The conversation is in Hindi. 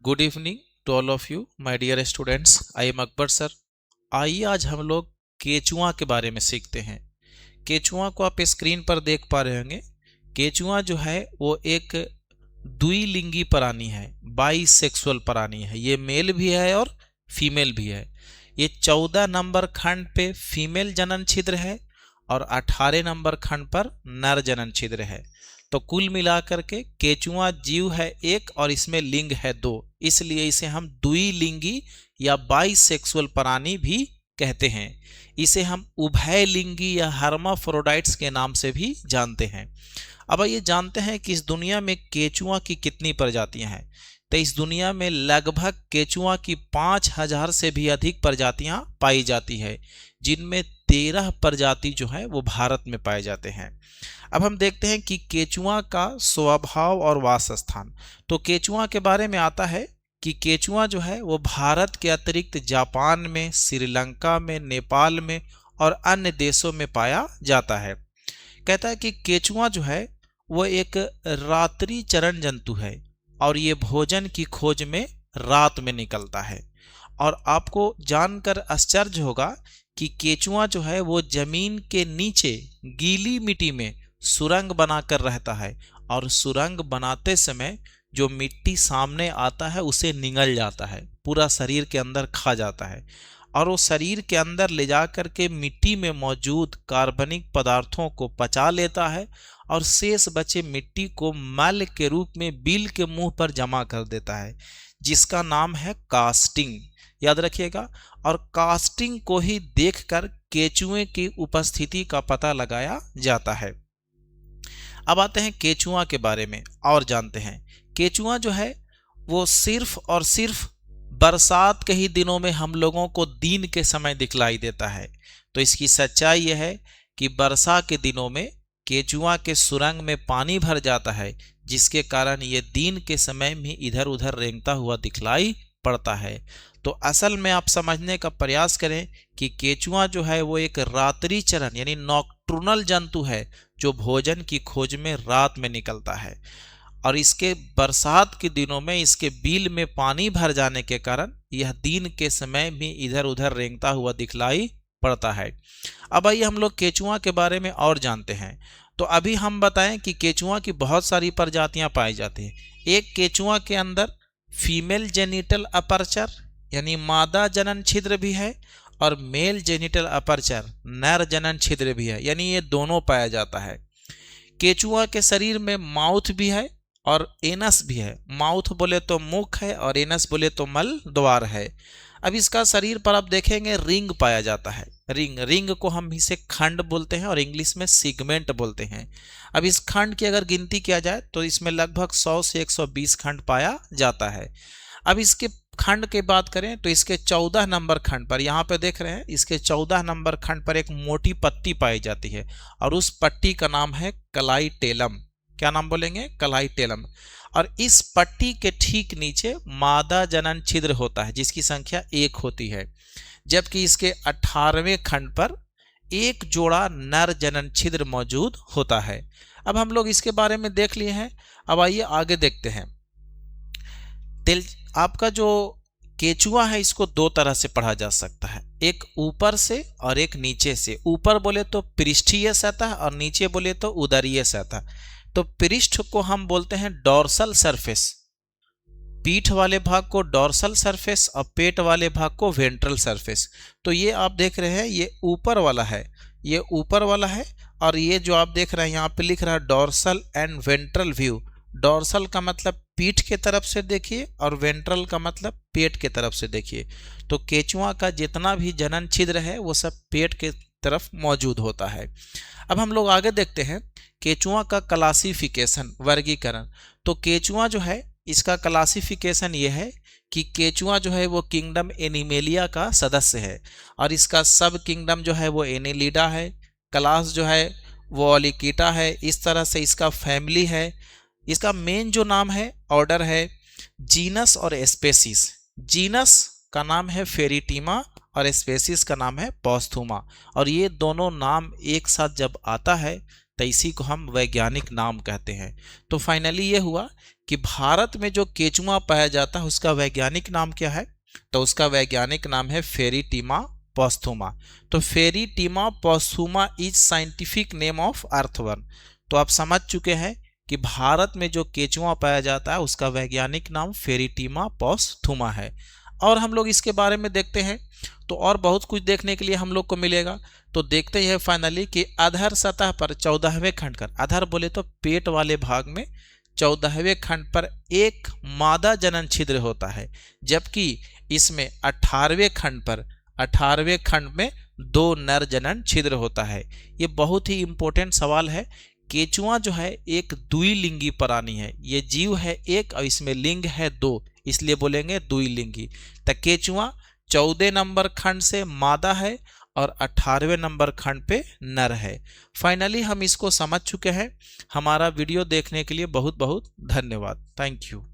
Good evening to all of you my dear students. I am Akbar sir. आइए आज हम लोग केचुआ के बारे में सीखते हैं। केचुआ को आप स्क्रीन पर देख पा रहे होंगे। केचुआ जो है वो एक द्विलिंगी प्राणी है, बाइसेक्सुअल प्राणी है। ये मेल भी है और फीमेल भी है। ये 14 नंबर खंड पे फीमेल जनन छिद्र है और 18 नंबर खंड पर नर जनन छिद्र है। तो कुल मिलाकर के केचुआ जीव है एक और इसमें लिंग है दो, इसलिए इसे हम द्विलिंगी या बाइसेक्सुअल प्राणी भी कहते हैं। इसे हम उभयलिंगी या हर्माफ्रोडाइट्स के नाम से भी जानते हैं। अब ये जानते हैं कि इस दुनिया में केचुआ की कितनी प्रजातियां हैं। तो इस दुनिया में लगभग केचुआ की 5000 से भी अधिक प्रजातियां पाई जाती है, जिनमें 13 प्रजाति जो है वो भारत में पाए जाते हैं। अब हम देखते हैं कि केचुआ का स्वभाव और वासस्थान। तो केचुआ के बारे में आता है कि केचुआ जो है वो भारत के अतिरिक्त जापान में, श्रीलंका में, नेपाल में और अन्य देशों में पाया जाता है। कहता है कि केचुआ जो है वो एक रात्रि चरण जंतु है और ये भोजन की खोज में रात में निकलता है। और आपको जानकर आश्चर्य होगा कि केचुआ जो है वो जमीन के नीचे गीली मिट्टी में सुरंग बनाकर रहता है और सुरंग बनाते समय जो मिट्टी सामने आता है उसे निगल जाता है, पूरा शरीर के अंदर खा जाता है और वो शरीर के अंदर ले जाकर के मिट्टी में मौजूद कार्बनिक पदार्थों को पचा लेता है और शेष बचे मिट्टी को मल के रूप में बिल के मुंह पर जमा कर देता है, जिसका नाम है कास्टिंग। याद रखिएगा। और कास्टिंग को ही देखकर केचुए की उपस्थिति का पता लगाया जाता है। अब आते हैं केचुआ के बारे में और जानते हैं। केचुआ जो है वो सिर्फ और सिर्फ बरसात के ही दिनों में हम लोगों को दिन के समय दिखलाई देता है। तो इसकी सच्चाई यह है कि वर्षा के दिनों में केचुआ के सुरंग में पानी भर जाता है, जिसके कारण ये दिन के समय में इधर उधर रेंगता हुआ दिखलाई पड़ता है। तो असल में आप समझने का प्रयास करें कि केचुआ जो है वो एक रात्रि चरण यानी नॉकटर्नल जंतु है, जो भोजन की खोज में रात में निकलता है और इसके बरसात के दिनों में इसके बिल में पानी भर जाने के कारण यह दिन के समय में इधर उधर रेंगता हुआ दिखलाई पड़ता है। अब आइए हम लोग केचुआ के बारे में और जानते हैं। तो अभी हम बताएं कि केचुआ की बहुत सारी प्रजातियां पाई जाती हैं। एक केचुआ के अंदर फीमेल जेनिटल अपर्चर यानी मादा जनन छिद्र भी है और मेल जेनिटल अपर्चर नर जनन छिद्र भी है, यानी ये दोनों पाया जाता है। केचुआ के शरीर में माउथ भी है और एनस भी है। माउथ बोले तो मुख है और एनस बोले तो मल द्वार है। अब इसका शरीर पर आप देखेंगे रिंग पाया जाता है। रिंग को हम इसे खंड बोलते हैं और इंग्लिश में सिगमेंट बोलते हैं। अब इस खंड की अगर गिनती किया जाए तो इसमें लगभग 100 से 120 खंड पाया जाता है। अब इसके खंड की बात करें तो इसके 14 नंबर खंड पर, यहाँ पे देख रहे हैं, इसके 14 नंबर खंड पर एक मोटी पट्टी पाई जाती है और उस पट्टी का नाम है कलाई टेलम। क्या नाम बोलेंगे? कलाई टेलम। और इस पट्टी के ठीक नीचे मादा जनन छिद्र होता है, जिसकी संख्या 1 होती है, जबकि इसके 18वें खंड पर एक जोड़ा नर जनन छिद्र मौजूद होता है। अब हम लोग इसके बारे में देख लिए हैं। अब आइए आगे देखते हैं। आपका जो केचुआ है इसको दो तरह से पढ़ा जा सकता है, एक ऊपर से और एक नीचे से। ऊपर बोले तो पृष्ठीय सतह और नीचे बोले तो उदरीय सतह। तो पृष्ठ को हम बोलते हैं डोर्सल सरफेस, पीठ वाले भाग को डोर्सल सरफेस और पेट वाले भाग को वेंट्रल सरफेस। तो ये आप देख रहे हैं ये ऊपर वाला है, ये ऊपर वाला है और ये जो आप देख रहे हैं यहाँ पे लिख रहा है dorsal and ventral view. Dorsal का मतलब पीठ के तरफ से देखिए और वेंट्रल का मतलब पेट के तरफ से देखिए। तो केचुआ का जितना भी जनन छिद्र है वो सब पेट के तरफ मौजूद होता है। अब हम लोग आगे देखते हैं केचुआ का क्लासिफिकेशन, वर्गीकरण। तो केचुआ जो है इसका क्लासिफिकेशन ये है कि केचुआ जो है वो किंगडम एनिमेलिया का सदस्य है और इसका सब किंगडम जो है वो एनेलिडा है। क्लास जो है वो ओलिकीटा है। इस तरह से इसका फैमिली है। इसका मेन जो नाम है, ऑर्डर है, जीनस और स्पेसीज। जीनस का नाम है फेरिटीमा और स्पेसीज का नाम है पॉस्थुमा। और ये दोनों नाम एक साथ जब आता है तो इसी को हम वैज्ञानिक नाम कहते हैं। तो फाइनली ये हुआ कि भारत में जो केचुआ पाया जाता है उसका वैज्ञानिक नाम क्या है, तो उसका वैज्ञानिक नाम है फेरिटीमा पोस्थुमा। तो फेरिटीमा पोस्थुमा is scientific name of earthworm. तो आप समझ चुके हैं कि भारत में जो केचुआ पाया जाता है उसका वैज्ञानिक नाम फेरिटीमा पोस्थुमा है। और हम लोग इसके बारे में देखते हैं तो और बहुत कुछ देखने के लिए हम लोग को मिलेगा। तो देखते हैं फाइनली कि अधर सतह पर 14वें खंड कर, अधर बोले तो पेट वाले भाग में 14वें खंड पर एक मादा जनन छिद्र होता है, जबकि इसमें 18वें खंड में 2 नर जनन छिद्र होता है। ये बहुत ही इंपॉर्टेंट सवाल है। केचुआ जो है एक द्विलिंगी प्राणी है, ये जीव है एक और इसमें लिंग है 2, इसलिए बोलेंगे द्विलिंगी। तो केचुआ 14 नंबर खंड से मादा है और 18वें नंबर खंड पे नर है। फाइनली हम इसको समझ चुके हैं। हमारा वीडियो देखने के लिए बहुत बहुत धन्यवाद। Thank you.